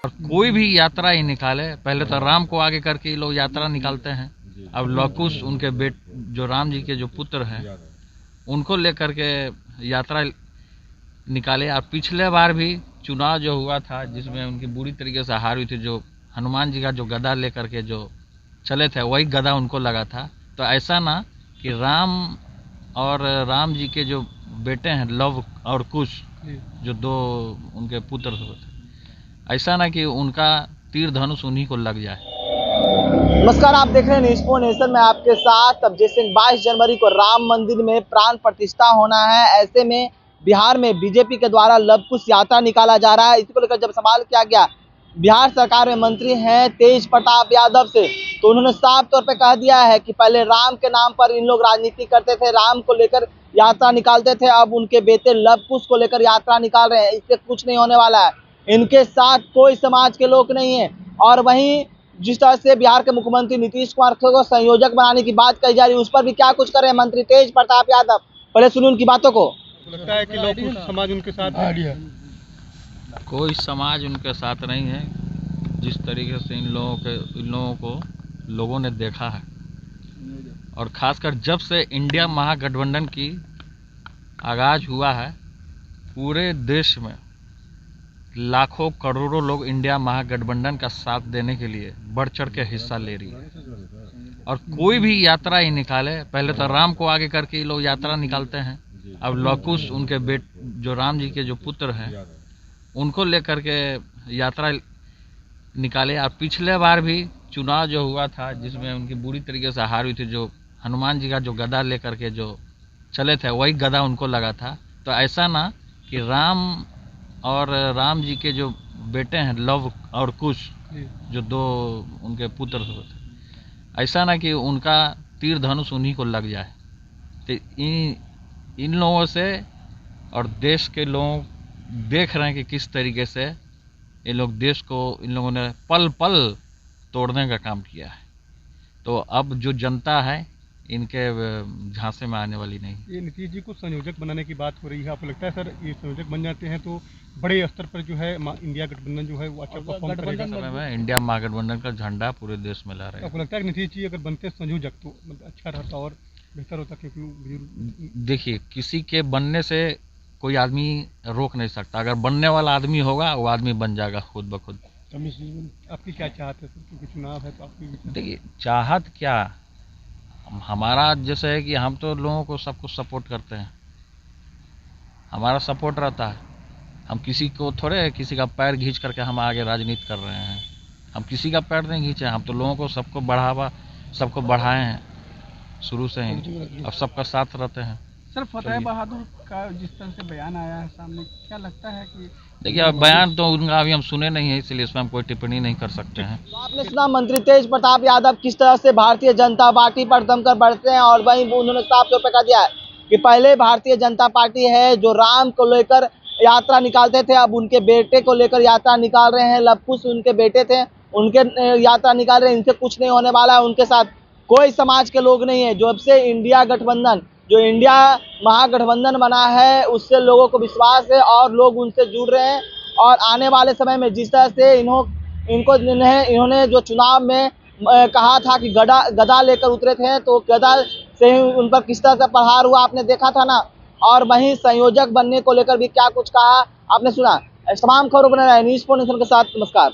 और कोई भी यात्रा ही निकाले, पहले तो राम को आगे करके ये लोग यात्रा निकालते हैं। अब लवकुश उनके जो राम जी के जो पुत्र हैं उनको लेकर के यात्रा निकाले। और पिछले बार भी चुनाव जो हुआ था जिसमें उनकी बुरी तरीके से हार हुई थी, जो हनुमान जी का जो गदा लेकर के जो चले थे वही गदा उनको लगा था। तो ऐसा ना कि राम और राम जी के जो बेटे हैं लव और कुश, जो दो उनके पुत्र थे, ऐसा ना कि उनका तीर धनुष उन्हीं को लग जाए। नमस्कार, आप देख रहे हैं न्यूज़ फॉर नेशन में आपके साथ अभिजीत सिंह। 22 जनवरी को राम मंदिर में प्राण प्रतिष्ठा होना है। ऐसे में बिहार में बीजेपी के द्वारा लव कुश यात्रा निकाला जा रहा है। इसी को लेकर जब सवाल किया गया बिहार सरकार में मंत्री हैं तेज प्रताप यादव से, तो उन्होंने साफ तौर पे कह दिया है कि पहले राम के नाम पर इन लोग राजनीति करते थे, राम को लेकर यात्रा निकालते थे, अब उनके बेटे लव कुश को लेकर यात्रा निकाल रहे हैं। इससे कुछ नहीं होने वाला है, इनके साथ कोई समाज के लोग नहीं है। और वहीं जिस तरह से बिहार के मुख्यमंत्री नीतीश कुमार को संयोजक बनाने की बात कही जा रही है, उस पर भी क्या कुछ करे मंत्री तेज प्रताप यादव। पहले सुनिए उनकी बातों को। लगता है कि लोग समाज उनके साथ है। कोई समाज उनके साथ नहीं है। जिस तरीके से इन लोगों को लोगों ने देखा है, और खासकर जब से इंडिया महागठबंधन की आगाज हुआ है, पूरे देश में लाखों करोड़ों लोग इंडिया महागठबंधन का साथ देने के लिए बढ़ चढ़ के हिस्सा ले रही है। और कोई भी यात्रा ही निकाले, पहले तो राम को आगे करके ये लोग यात्रा निकालते हैं। अब लवकुश उनके जो राम जी के जो पुत्र हैं उनको लेकर के यात्रा निकाले। और पिछले बार भी चुनाव जो हुआ था जिसमें उनकी बुरी तरीके से हार हुई थी, जो हनुमान जी का जो गदा लेकर के जो चले थे वही गदा उनको लगा था। तो ऐसा ना कि राम और राम जी के जो बेटे हैं लव और कुश, जो दो उनके पुत्र थे, ऐसा ना कि उनका तीर धनुष उन्हीं को लग जाए। तो इन लोगों से और देश के लोग देख रहे हैं कि किस तरीके से ये लोग देश को, इन लोगों ने पल पल तोड़ने का काम किया है। तो अब जो जनता है इनके झांसे में आने वाली नहीं। ये नीतीश जी को संयोजक बनाने की बात हो रही है, आपको लगता है सर ये संयोजक बन जाते हैं तो बड़े स्तर पर जो है इंडिया गठबंधन जो है वो अच्छा परफॉर्म करेगा? समय में इंडिया महागठबंधन का झंडा पूरे देश में लहराएगा। तो आपको लगता है कि नीतीश जी अगर बनते संयोजक तो अच्छा रहता और बेहतर होता? क्योंकि देखिए, किसी के बनने से कोई आदमी रोक नहीं सकता। अगर बनने वाला आदमी होगा वो आदमी बन जाएगा खुद ब खुद। आपकी क्या चाहत है सर, क्योंकि चुनाव है तो आपकी? देखिए, चाहत क्या, हमारा जैसे है कि हम तो लोगों को सब कुछ सपोर्ट करते हैं, हमारा सपोर्ट रहता है। हम किसी को थोड़े किसी का पैर खींच करके हम आगे राजनीति कर रहे हैं। हम किसी का पैर नहीं खींचे, हम तो लोगों को सबको बढ़ाए हैं शुरू से ही, अब सबका साथ रहते हैं। सर फतेह बहादुर का जिस तरह से बयान आया है सामने, क्या लगता है कि? देखिए, अब बयान तो उनका अभी हम सुने नहीं है, इसलिए इसमें हम कोई टिप्पणी नहीं कर सकते हैं। तो आपने सुना मंत्री तेज प्रताप यादव किस तरह से भारतीय जनता पार्टी पर दमकर बढ़ते हैं, और वहीं उन्होंने साफ तौर पर कह दिया है कि पहले भारतीय जनता पार्टी है जो राम को लेकर यात्रा निकालते थे, अब उनके बेटे को लेकर यात्रा निकाल रहे हैं। लव कुश उनके बेटे थे, उनके यात्रा निकाल रहे हैं। इनसे कुछ नहीं होने वाला है, उनके साथ कोई समाज के लोग नहीं है। जब से इंडिया गठबंधन, जो इंडिया महागठबंधन बना है, उससे लोगों को विश्वास है और लोग उनसे जुड़ रहे हैं। और आने वाले समय में जिस तरह से इन्होंने जो चुनाव में कहा था कि गदा लेकर उतरे थे, तो गदा से ही उन पर किस तरह से प्रहार हुआ आपने देखा था ना। और वहीं संयोजक बनने को लेकर भी क्या कुछ कहा आपने सुना। तमाम खबरों बने रहे न्यूज़ फॉर नेशन के साथ। नमस्कार।